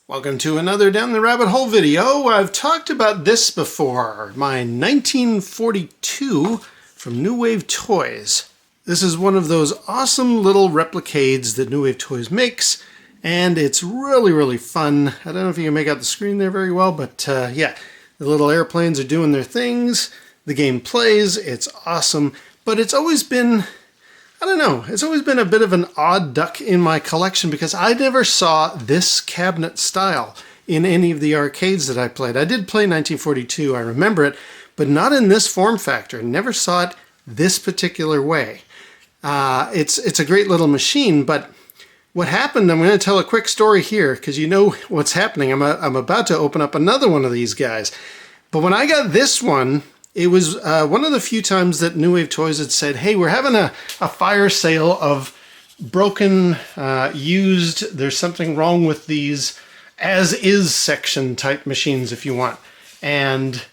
Welcome to another Down the Rabbit Hole video. I've talked about this before, my 1942 from New Wave Toys. This is one of those awesome little replicades that New Wave Toys makes, and it's really fun. I don't know if you can make out the screen there very well, but yeah, the little airplanes are doing their things, the game plays, it's awesome, but it's always been, I don't know, it's always been a bit of an odd duck in my collection because I never saw this cabinet style in any of the arcades that I played. I did play 1942, I remember it, but not in this form factor. Never saw it this particular way. It's a great little machine, but what happened, I'm going to tell a quick story here because you know what's happening. I'm about to open up another one of these guys. But when I got this one, it was one of the few times that New Wave Toys had said, hey, we're having a fire sale of broken, used, there's something wrong with these as-is section type machines if you want. And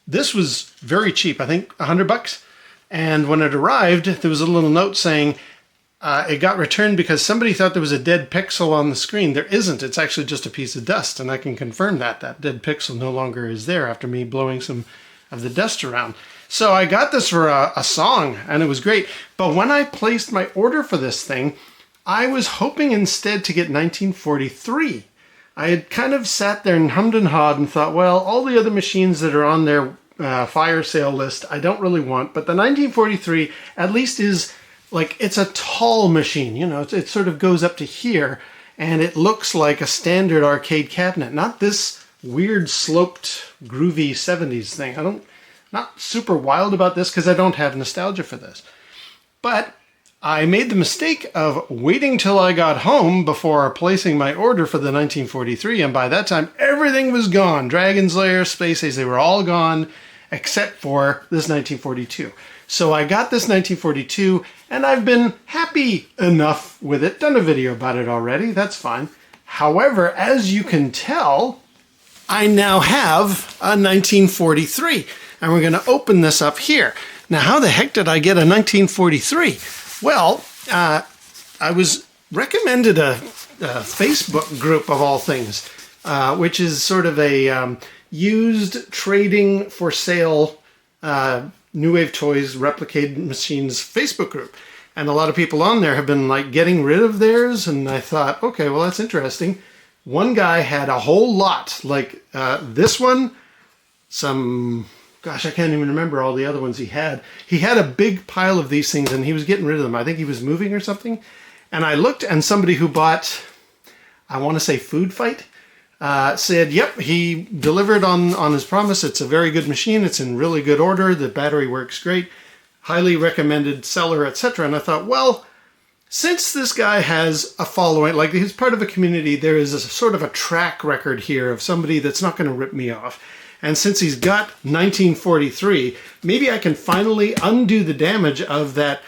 this was very cheap, I think $100. And when it arrived, there was a little note saying it got returned because somebody thought there was a dead pixel on the screen. There isn't, it's actually just a piece of dust, and I can confirm that. That dead pixel no longer is there after me blowing some of the dust around. So I got this for a song, and it was great. But when I placed my order for this thing, I was hoping instead to get 1943. I had kind of sat there and hummed and hawed and thought, well, all the other machines that are on their fire sale list, I don't really want. But the 1943 at least is like, it's a tall machine. You know, it sort of goes up to here, and it looks like a standard arcade cabinet, not this weird sloped groovy 70s thing. Not super wild about this because I don't have nostalgia for this. But I made the mistake of waiting till I got home before placing my order for the 1943, and by that time everything was gone. Dragon's Lair, Space Ace, they were all gone except for this 1942. So I got this 1942 and I've been happy enough with it. Done a video about it already, that's fine. However, as you can tell, I now have a 1943, and we're going to open this up here. Now, how the heck did I get a 1943? Well, I was recommended a Facebook group of all things, which is sort of a used trading for sale New Wave Toys replicated machines Facebook group. And a lot of people on there have been like getting rid of theirs, and I thought, okay, well, that's interesting. One guy had a whole lot, like this one, gosh, I can't even remember all the other ones he had. He had a big pile of these things and he was getting rid of them. I think he was moving or something. And I looked, and somebody who bought, I want to say Food Fight, said, yep, he delivered on his promise. It's a very good machine. It's in really good order. The battery works great. Highly recommended seller, etc. And I thought, well, since this guy has a following, like he's part of a community, there is a sort of a track record here of somebody that's not going to rip me off. And since he's got 1943, maybe I can finally undo the damage of that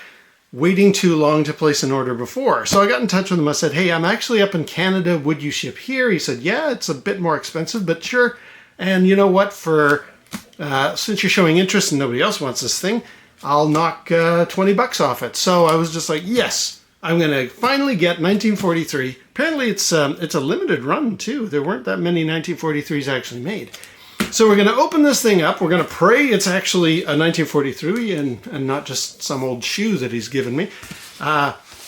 waiting too long to place an order before. So I got in touch with him. I said, hey, I'm actually up in Canada. Would you ship here? He said, yeah, it's a bit more expensive, but sure. And you know what? For since you're showing interest and nobody else wants this thing, I'll knock $20 off it. So I was just like, yes. I'm going to finally get 1943. Apparently it's a limited run too. There weren't that many 1943s actually made. So we're going to open this thing up. We're going to pray it's actually a 1943 and not just some old shoe that he's given me.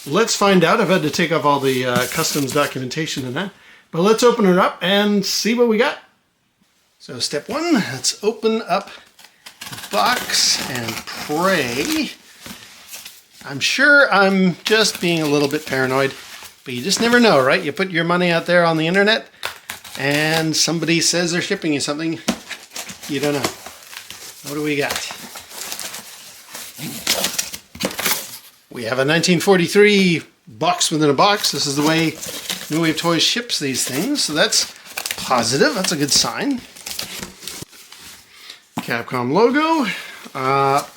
Let's find out. I've had to take off all the customs documentation and that. But let's open it up and see what we got. So step one, let's open up the box and pray. I'm sure I'm just being a little bit paranoid, but you just never know, right? You put your money out there on the internet and somebody says they're shipping you something, you don't know. What do we got? We have a 1943 box within a box. This is the way New Wave Toys ships these things, so that's positive. That's a good sign. Capcom logo.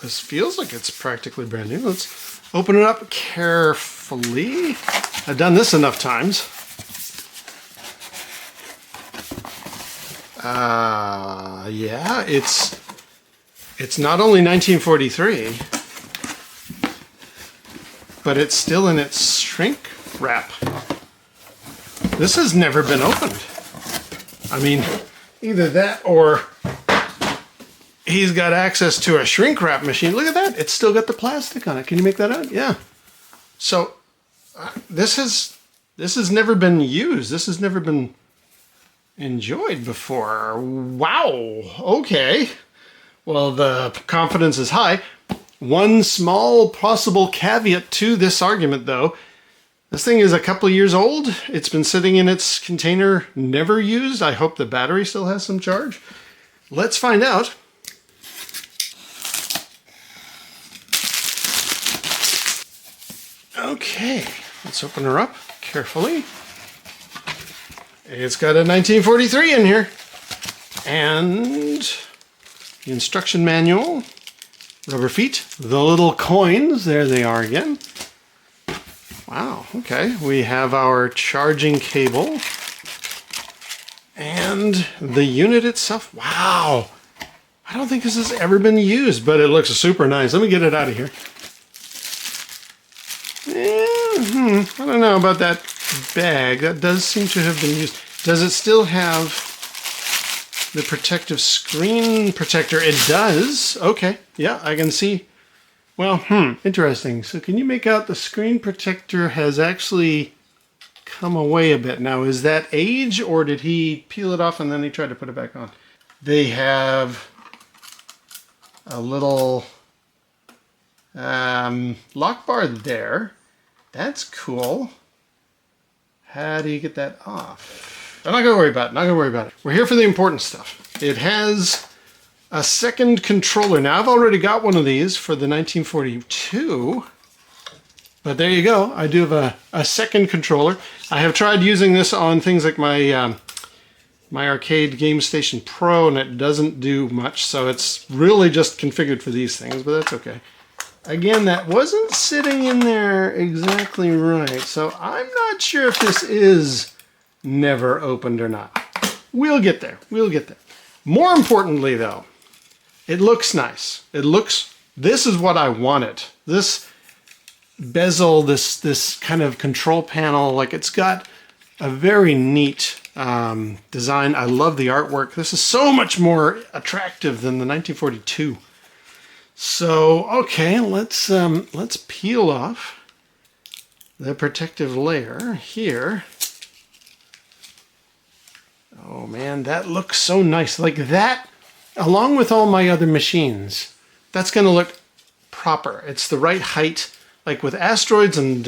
This feels like it's practically brand new. Let's open it up carefully. I've done this enough times. Yeah, it's not only 1943, but it's still in its shrink wrap. This has never been opened. I mean, either that or he's got access to a shrink wrap machine. Look at that. It's still got the plastic on it. Can you make that out? Yeah. So this has never been used. This has never been enjoyed before. Wow. Okay. Well, the confidence is high. One small possible caveat to this argument, though. This thing is a couple years old. It's been sitting in its container, never used. I hope the battery still has some charge. Let's find out. Okay, let's open her up carefully. It's got a 1943 in here. And the instruction manual, rubber feet, the little coins, there they are again. Wow, okay. We have our charging cable and the unit itself. Wow, I don't think this has ever been used, but it looks super nice. Let me get it out of here. I don't know about that bag. That does seem to have been used. Does it still have the protective screen protector? It does. Okay. Yeah, I can see. Well, interesting. So can you make out the screen protector has actually come away a bit. Now, is that age or did he peel it off and then he tried to put it back on? They have a little lock bar there. That's cool. How do you get that off? I'm not going to worry about it. Not going to worry about it. We're here for the important stuff. It has a second controller. Now, I've already got one of these for the 1942. But there you go. I do have a second controller. I have tried using this on things like my my arcade Game Station Pro, and it doesn't do much. So it's really just configured for these things, but that's okay. Again, that wasn't sitting in there exactly right, so I'm not sure if this is never opened or not. We'll get there. We'll get there. More importantly, though, it looks nice. This is what I wanted. This bezel, this kind of control panel, like it's got a very neat design. I love the artwork. This is so much more attractive than the 1942. So, okay, let's peel off the protective layer here. Oh man, that looks so nice. Like that, along with all my other machines, that's going to look proper. It's the right height. Like with Asteroids and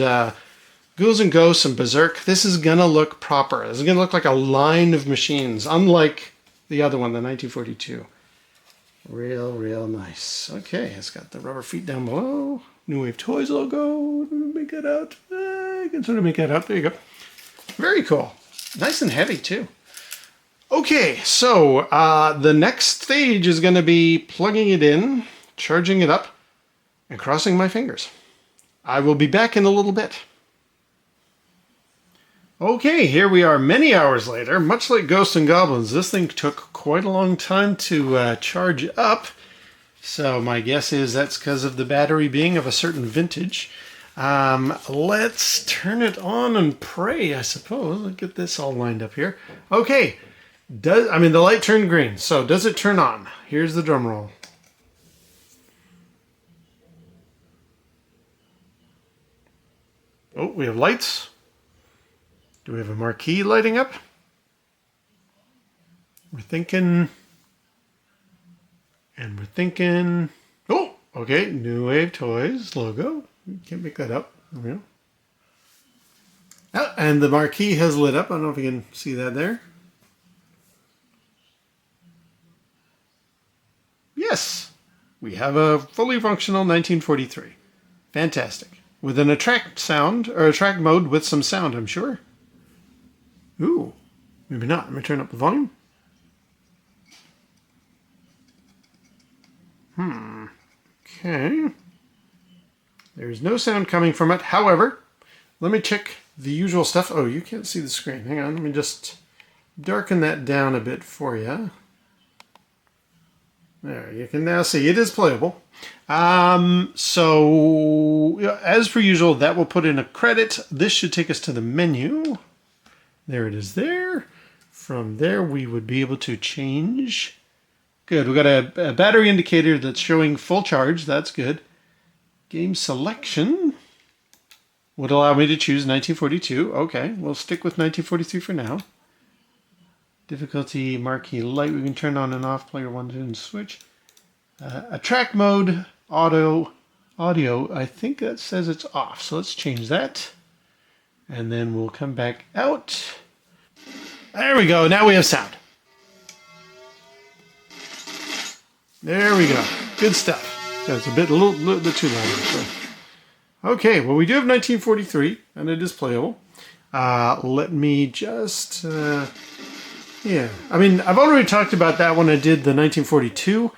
Ghouls and Ghosts and Berserk, this is going to look proper. This is going to look like a line of machines, unlike the other one, the 1942. Real nice. Okay, it's got the rubber feet down below. New Wave Toys logo. Make that out. I can sort of make that out. There you go. Very cool. Nice and heavy, too. Okay, so the next stage is going to be plugging it in, charging it up, and crossing my fingers. I will be back in a little bit. Okay, here we are many hours later. Much like Ghosts and Goblins, this thing took quite a long time to charge up. So my guess is that's because of the battery being of a certain vintage. Let's turn it on and pray, I suppose. Let's get this all lined up here. Okay, the light turned green. So does it turn on? Here's the drum roll. Oh, we have lights. Do we have a marquee lighting up? We're thinking, and we're thinking, oh, okay, New Wave Toys logo. Can't make that up. There we go. Oh, and the marquee has lit up. I don't know if you can see that there. Yes, we have a fully functional 1943. Fantastic. With an attract sound, or attract mode with some sound, I'm sure. Ooh, maybe not. Let me turn up the volume. Okay. There's no sound coming from it. However, let me check the usual stuff. Oh, you can't see the screen. Hang on. Let me just darken that down a bit for you. There, you can now see it is playable. So, as per usual, that will put in a credit. This should take us to the menu. There it is there. from there, we would be able to change. Good. We've got a battery indicator that's showing full charge. That's good. Game selection would allow me to choose 1942. Okay, we'll stick with 1943 for now. Difficulty marquee light. We can turn on and off. Player 1, 2, and switch. Attract mode, audio. I think that says it's off. So let's change that. And then we'll come back out. There we go. Now we have sound. There we go. Good stuff. That's a little bit too loud. So. Okay, well we do have 1943, and it is playable. Let me just, yeah. I mean, I've already talked about that when I did the 1942,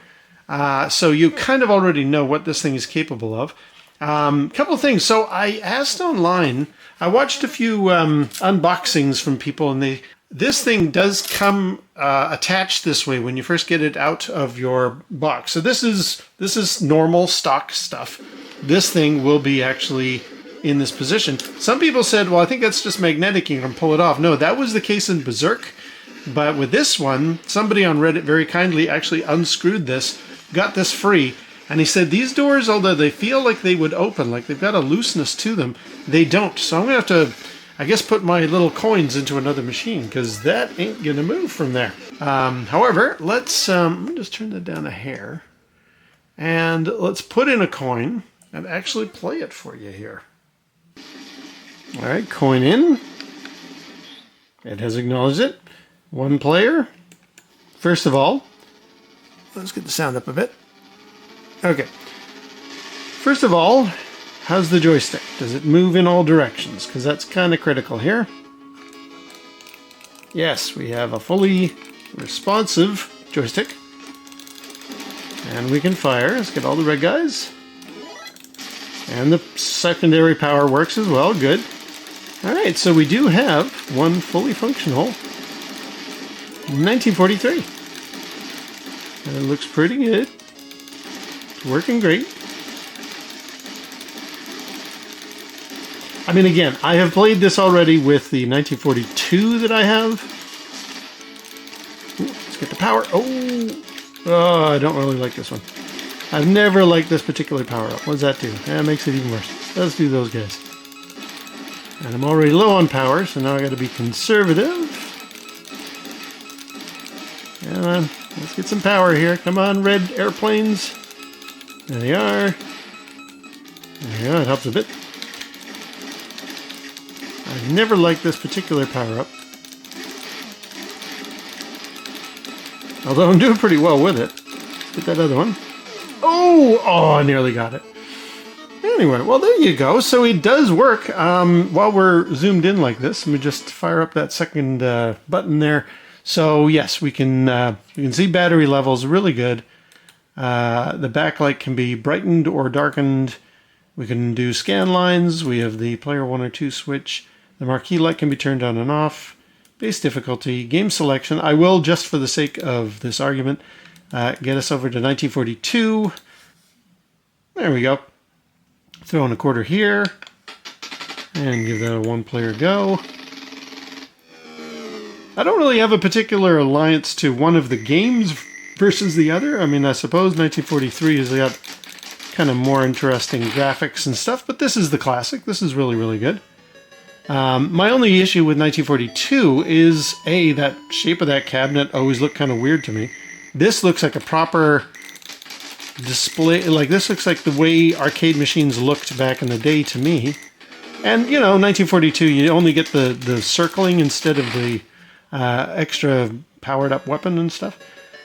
so you kind of already know what this thing is capable of. Couple of things. So I asked online. I watched a few unboxings from people, and this thing does come attached this way when you first get it out of your box. So this is normal stock stuff. This thing will be actually in this position. Some people said, well, I think that's just magnetic, you can pull it off. No, that was the case in Berserk. But with this one, somebody on Reddit very kindly actually unscrewed this, got this free, and he said these doors, although they feel like they would open, like they've got a looseness to them, they don't. So I'm going to have to, I guess, put my little coins into another machine, because that ain't going to move from there. However, let's let me just turn that down a hair, and let's put in a coin and actually play it for you here. All right, coin in. It has acknowledged it. One player. First of all, let's get the sound up a bit. Okay. First of all, how's the joystick? Does it move in all directions? Because that's kind of critical here. Yes, we have a fully responsive joystick. And we can fire. Let's get all the red guys. And the secondary power works as well. Good. All right, so we do have one fully functional 1943. And it looks pretty good. It's working great. I mean, again, I have played this already with the 1942 that I have. Ooh, let's get the power. Oh, I don't really like this one. I've never liked this particular power-up. What does that do? That makes it even worse. Let's do those guys. And I'm already low on power, so now I got to be conservative. Come on, let's get some power here. Come on, red airplanes. There they are. There you go, it helps a bit. I've never liked this particular power-up. Although I'm doing pretty well with it. Let's get that other one. Oh, I nearly got it. Anyway, well, there you go. So it does work. While we're zoomed in like this, let me just fire up that second button there. So yes, we can see battery levels really good. The backlight can be brightened or darkened. We can do scan lines. We have the player 1 or 2 switch. The marquee light can be turned on and off. Base difficulty, game selection. I will, just for the sake of this argument, get us over to 1942. There we go. Throw in a quarter here. And give that a one-player go. I don't really have a particular alliance to one of the games versus the other. I mean, I suppose 1943 has got kind of more interesting graphics and stuff, but this is the classic. This is really, really good. My only issue with 1942 is, that shape of that cabinet always looked kind of weird to me. This looks like a proper display, like this looks like the way arcade machines looked back in the day to me. And, 1942, you only get the circling instead of the extra powered up weapon and stuff.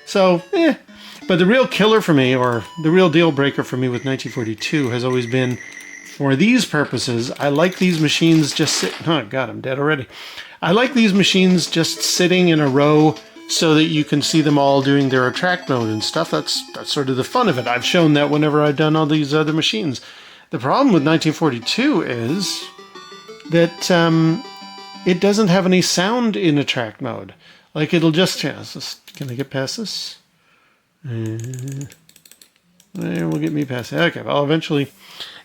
So, But the real killer for me, or the real deal breaker for me with 1942 has always been, for these purposes, I like these machines just oh god, I'm dead already. I like these machines just sitting in a row so that you can see them all doing their attract mode and stuff. That's sort of the fun of it. I've shown that whenever I've done all these other machines. The problem with 1942 is that it doesn't have any sound in attract mode. Like it'll just, can I get past this? We'll get me past it. Okay, well, eventually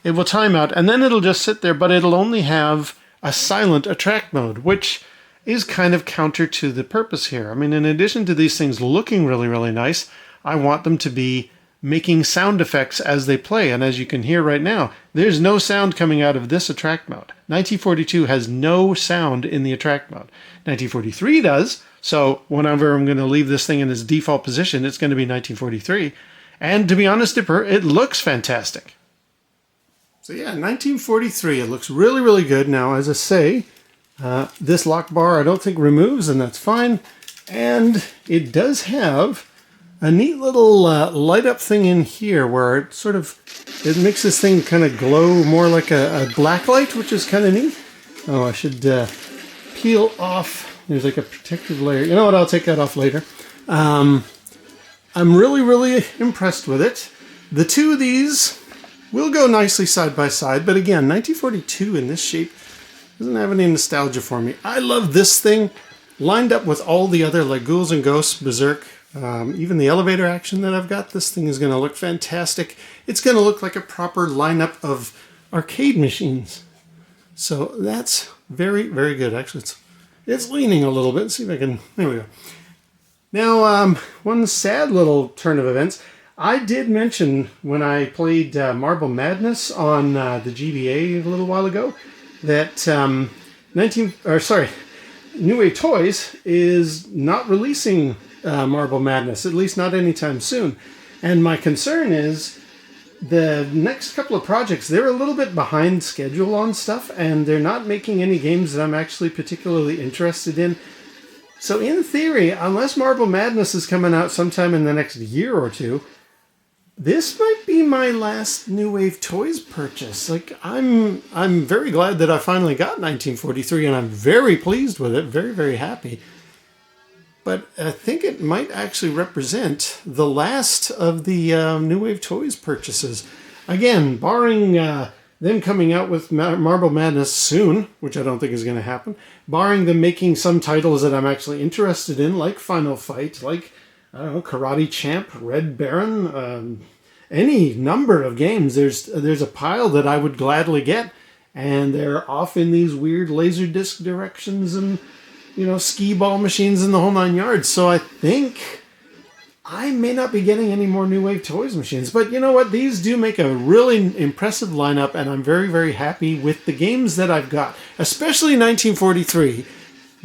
it will time out, and then it'll just sit there, but it'll only have a silent attract mode, which is kind of counter to the purpose here. I mean, in addition to these things looking really, really nice, I want them to be making sound effects as they play. And as you can hear right now, there's no sound coming out of this attract mode. 1942 has no sound in the attract mode. 1943 does. So whenever I'm going to leave this thing in its default position, it's going to be 1943. And to be honest, Dipper, it looks fantastic. So yeah, 1943, it looks really, really good. Now, as I say, this lock bar I don't think removes, and that's fine. And it does have a neat little light up thing in here where it makes this thing kind of glow more like a black light, which is kind of neat. Oh, I should peel off. There's like a protective layer. You know what? I'll take that off later. I'm really, really impressed with it. The two of these will go nicely side by side, but again, 1942 in this shape doesn't have any nostalgia for me. I love this thing lined up with all the other, like Ghouls and Ghosts, Berserk, even the elevator action that I've got. This thing is going to look fantastic. It's going to look like a proper lineup of arcade machines. So that's very, very good. Actually, it's leaning a little bit. Let's see if I can... There we go. Now, one sad little turn of events. I did mention when I played Marble Madness on the GBA a little while ago that New Wave Toys is not releasing Marble Madness, at least not anytime soon. And my concern is the next couple of projects, they're a little bit behind schedule on stuff, and they're not making any games that I'm actually particularly interested in. So in theory, unless Marble Madness is coming out sometime in the next year or two, this might be my last New Wave Toys purchase. Like, I'm very glad that I finally got 1943, and I'm very pleased with it, very, very happy. But I think it might actually represent the last of the New Wave Toys purchases. Again, barring them coming out with Marble Madness soon, which I don't think is going to happen, barring them making some titles that I'm actually interested in, like Final Fight, like, I don't know, Karate Champ, Red Baron, any number of games. There's a pile that I would gladly get, and they're off in these weird Laserdisc directions and, you know, skee ball machines and the whole nine yards. So I think I may not be getting any more New Wave Toys machines. But you know what? These do make a really impressive lineup, and I'm very, very happy with the games that I've got. Especially 1943.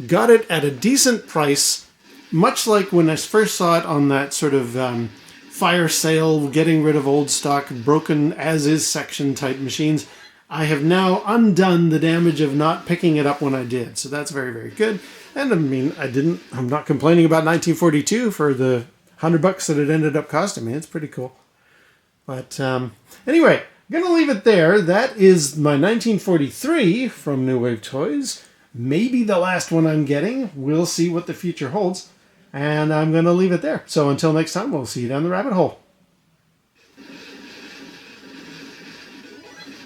Got it at a decent price, much like when I first saw it on that sort of fire sale, getting rid of old stock, broken as-is section type machines. I have now undone the damage of not picking it up when I did. So that's very, very good. And I mean, I'm not complaining about 1942 for the $100 that it ended up costing me. It's pretty cool. But anyway, I'm going to leave it there. That is my 1943 from New Wave Toys. Maybe the last one I'm getting. We'll see what the future holds. And I'm going to leave it there. So until next time, we'll see you down the rabbit hole.